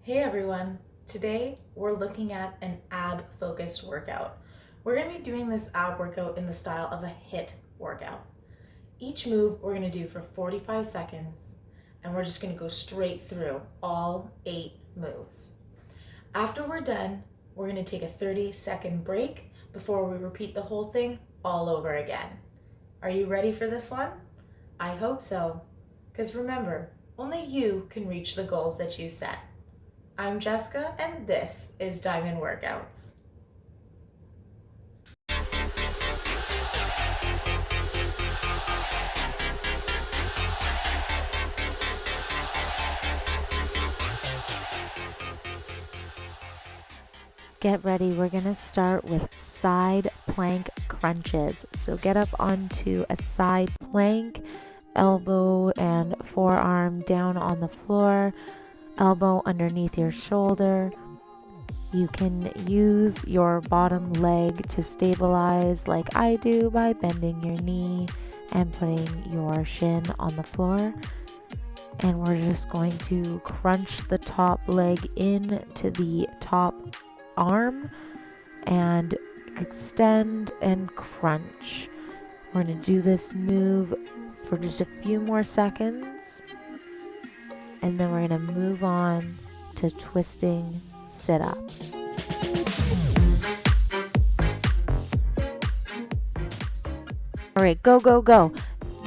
Hey everyone, today we're looking at an ab focused workout. We're going to be doing this ab workout in the style of a HIIT workout. Each move we're going to do for 45 seconds and we're just going to go straight through all 8 moves. After we're done, we're going to take a 30-second break before we repeat the whole thing all over again. Are you ready for this one? I hope so, because remember, only you can reach the goals that you set. I'm Jessica, and this is Diamond Workouts. Get ready, we're gonna start with side plank crunches. So get up onto a side plank, elbow and forearm down on the floor, elbow underneath your shoulder. You can use your bottom leg to stabilize like I do by bending your knee and putting your shin on the floor. And we're just going to crunch the top leg into the top arm and extend and crunch. We're going to do this move for just a few more seconds, and then we're going to move on to twisting sit-ups. All right, go, go, go.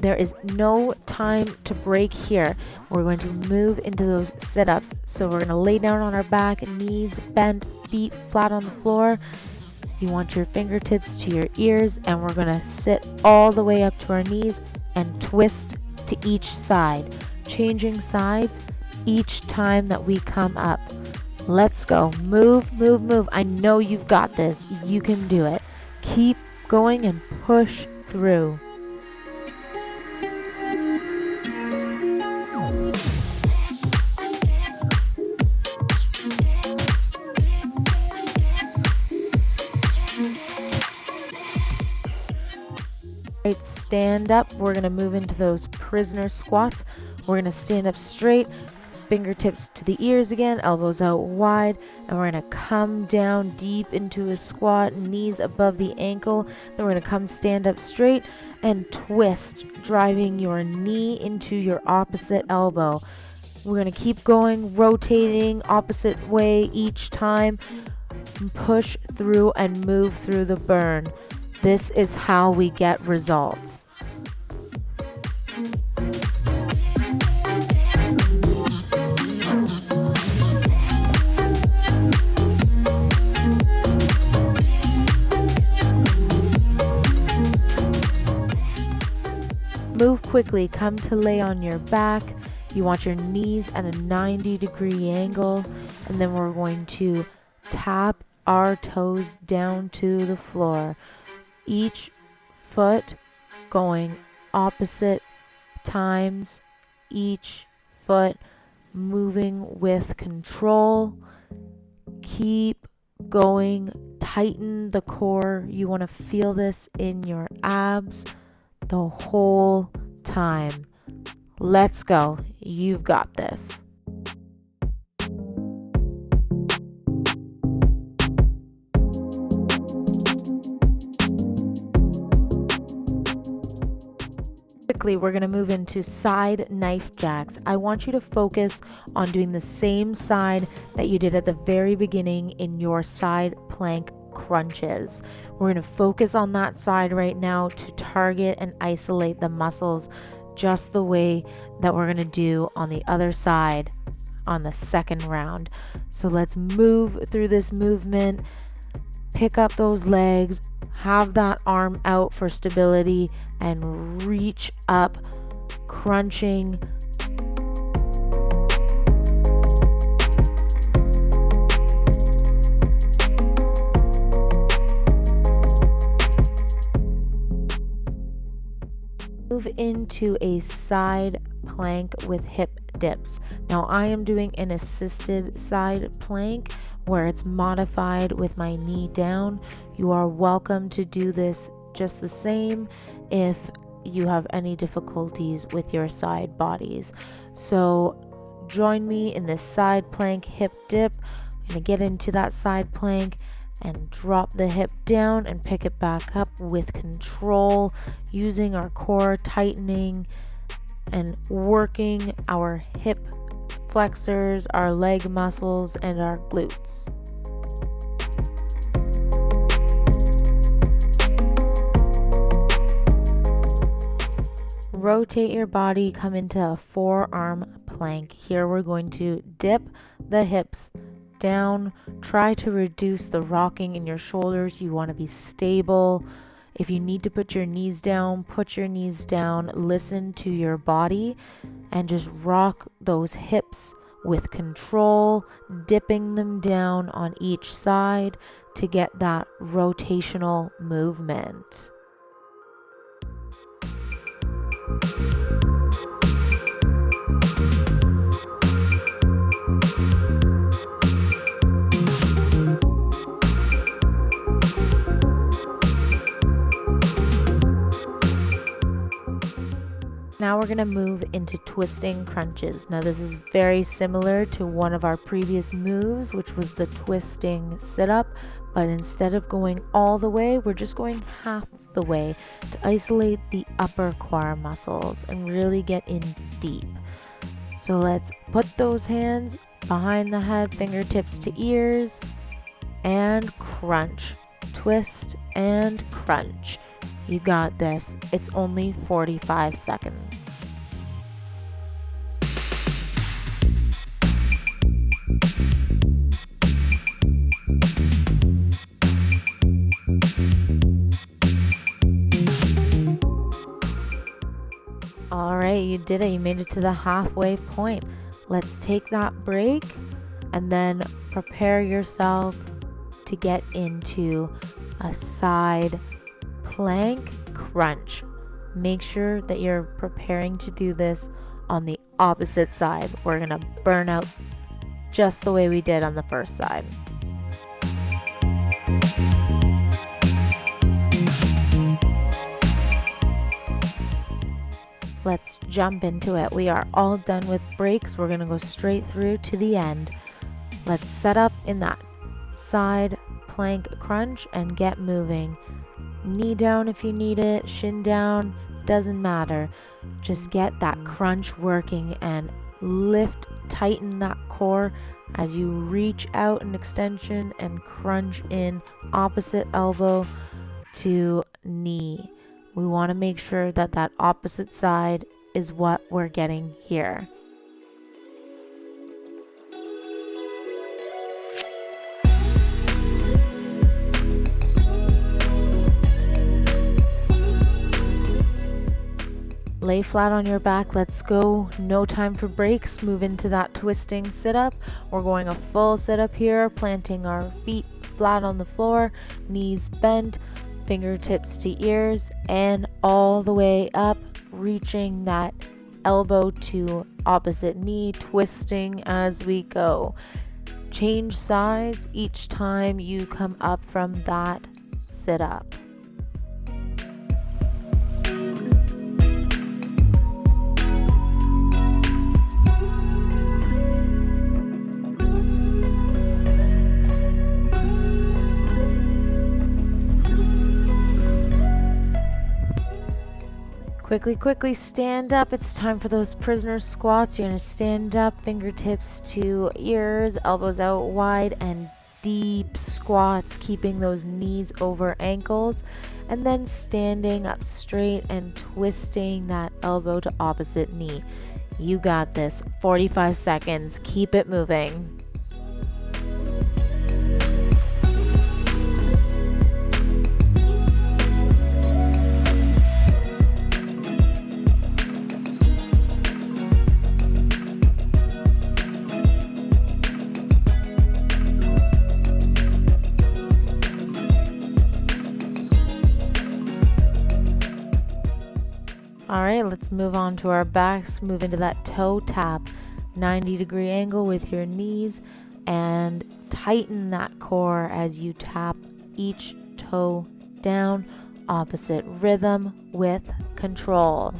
There is no time to break here. We're going to move into those sit-ups. So we're going to lay down on our back, knees bent, feet flat on the floor. You want your fingertips to your ears, and we're going to sit all the way up to our knees and twist to each side, changing sides each time that we come up. Let's go. Move, move, move. I know you've got this. You can do it. Keep going and push through. Right, stand up. We're going to move into those prisoner squats. We're going to stand up straight, fingertips to the ears again, elbows out wide, and we're going to come down deep into a squat, knees above the ankle. Then we're going to come stand up straight and twist, driving your knee into your opposite elbow. We're going to keep going, rotating opposite way each time. Push through and move through the burn. This is how we get results. Move quickly, come to lay on your back. You want your knees at a 90-degree angle, and then we're going to tap our toes down to the floor. Each foot going opposite times, each foot moving with control. Keep going, tighten the core. You want to feel this in your abs the whole time. Let's go. You've got this. We're going to move into side knife jacks. I want you to focus on doing the same side that you did at the very beginning in your side plank crunches. We're going to focus on that side right now to target and isolate the muscles just the way that we're going to do on the other side on the second round. So let's move through this movement, pick up those legs, have that arm out for stability, and reach up, crunching. Move into a side plank with hip dips. Now I am doing an assisted side plank where it's modified with my knee down. You are welcome to do this just the same if you have any difficulties with your side bodies. So join me in this side plank hip dip. I'm going to get into that side plank and drop the hip down and pick it back up with control, using our core, tightening and working our hip flexors, our leg muscles, and our glutes. Rotate your body, come into a forearm plank. Here we're going to dip the hips down. Try to reduce the rocking in your shoulders. You want to be stable. If you need to put your knees down, put your knees down. Listen to your body and just rock those hips with control, dipping them down on each side to get that rotational movement. Now we're going to move into twisting crunches. Now this is very similar to one of our previous moves, which was the twisting sit-up, but instead of going all the way, we're just going half the way to isolate the upper core muscles and really get in deep. So let's put those hands behind the head, fingertips to ears, and crunch. Twist and crunch. You got this. It's only 45 seconds. All right, you did it. You made it to the halfway point. Let's take that break and then prepare yourself to get into a side plank crunch. Make sure that you're preparing to do this on the opposite side. We're going to burn out just the way we did on the first side. Let's jump into it. We are all done with breaks. We're going to go straight through to the end. Let's set up in that side plank crunch and get moving. Knee down if you need it, shin down, doesn't matter. Just get that crunch working and lift, tighten that core as you reach out an extension and crunch in opposite elbow to knee. We want to make sure that that opposite side is what we're getting here. Lay flat on your back. Let's go. No time for breaks. Move into that twisting sit-up. We're going a full sit-up here, planting our feet flat on the floor, knees bent, fingertips to ears, and all the way up, reaching that elbow to opposite knee, twisting as we go. Change sides each time you come up from that sit-up. Quickly stand up. It's time for those prisoner squats. You're going to stand up, fingertips to ears, elbows out wide, and deep squats, keeping those knees over ankles, and then standing up straight and twisting that elbow to opposite knee. You got this. 45 seconds. Keep it moving. All right, let's move on to our backs. Move into that toe tap, 90-degree angle with your knees, and tighten that core as you tap each toe down, opposite rhythm with control.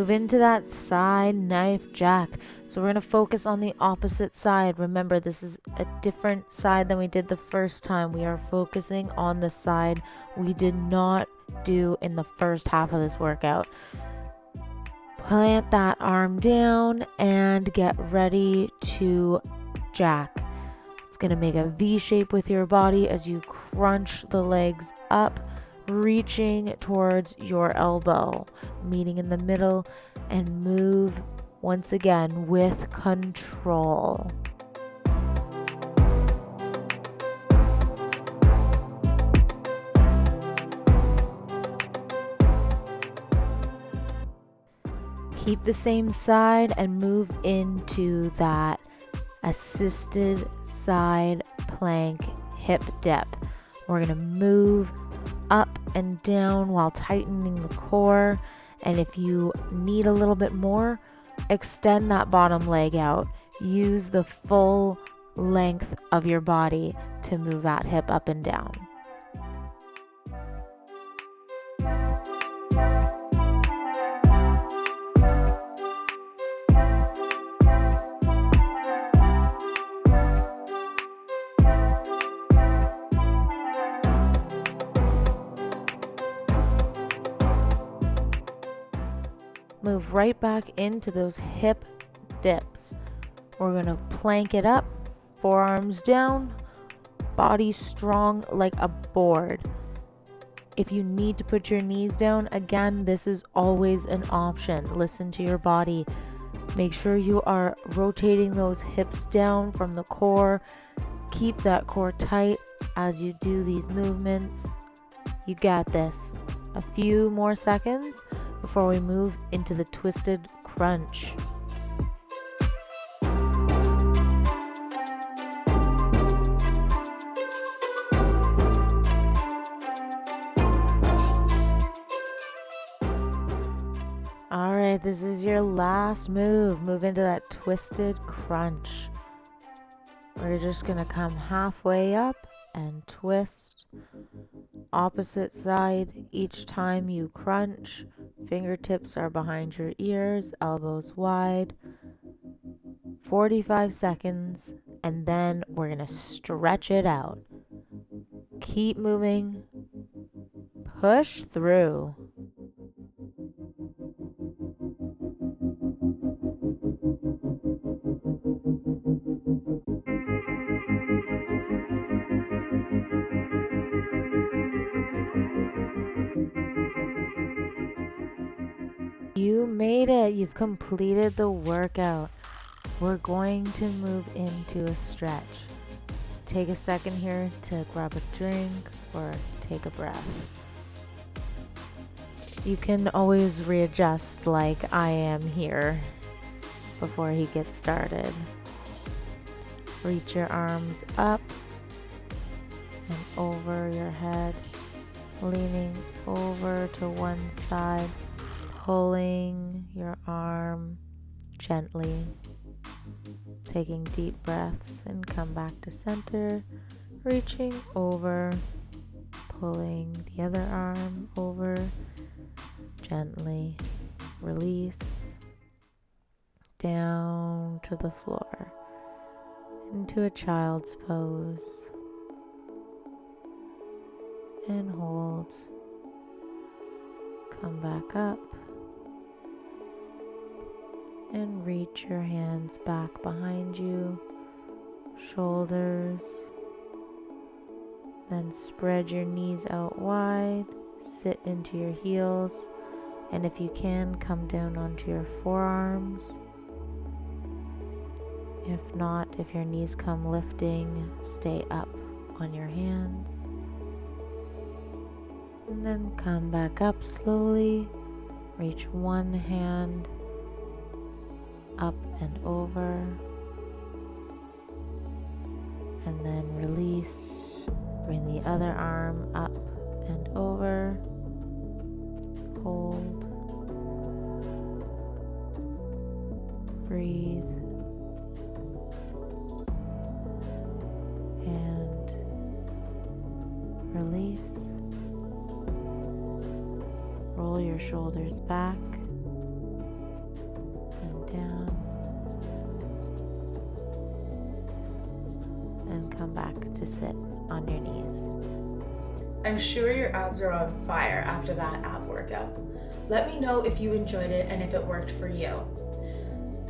Move into that side knife jack. So we're going to focus on the opposite side. Remember, this is a different side than we did the first time. We are focusing on the side we did not do in the first half of this workout. Plant that arm down and get ready to jack. It's going to make a V shape with your body as you crunch the legs up, reaching towards your elbow, meeting in the middle, and move once again with control. Keep the same side and move into that assisted side plank hip dip. We're going to move up and down while tightening the core. And if you need a little bit more, extend that bottom leg out. Use the full length of your body to move that hip up and down. Move right back into those hip dips. We're going to plank it up, forearms down, body strong like a board. If you need to put your knees down, again, this is always an option. Listen to your body. Make sure you are rotating those hips down from the core. Keep that core tight as you do these movements. You got this. A few more seconds before we move into the twisted crunch. All right, this is your last move. Move into that twisted crunch. We're just gonna come halfway up and twist. Opposite side each time you crunch. Fingertips are behind your ears, elbows wide. 45 seconds, and then we're going to stretch it out. Keep moving. Push through. You made it. You've completed the workout. We're going to move into a stretch. Take a second here to grab a drink or take a breath. You can always readjust like I am here before he gets started. Reach your arms up and over your head, leaning over to one side, pulling your arm gently, taking deep breaths and come back to center, reaching over, pulling the other arm over, gently release, down to the floor, into a child's pose, and hold, come back up, and reach your hands back behind you, shoulders, then spread your knees out wide, sit into your heels, and if you can, come down onto your forearms. If not, if your knees come lifting, stay up on your hands. And then come back up slowly, reach one hand up and over, and then release, bring the other arm up and over, hold, breathe, and release. Roll your shoulders back, come back to sit on your knees. I'm sure your abs are on fire after that ab workout. Let me know if you enjoyed it and if it worked for you.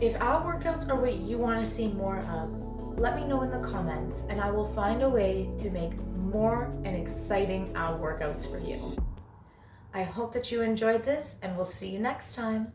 If ab workouts are what you want to see more of, let me know in the comments and I will find a way to make more and exciting ab workouts for you. I hope that you enjoyed this and we'll see you next time.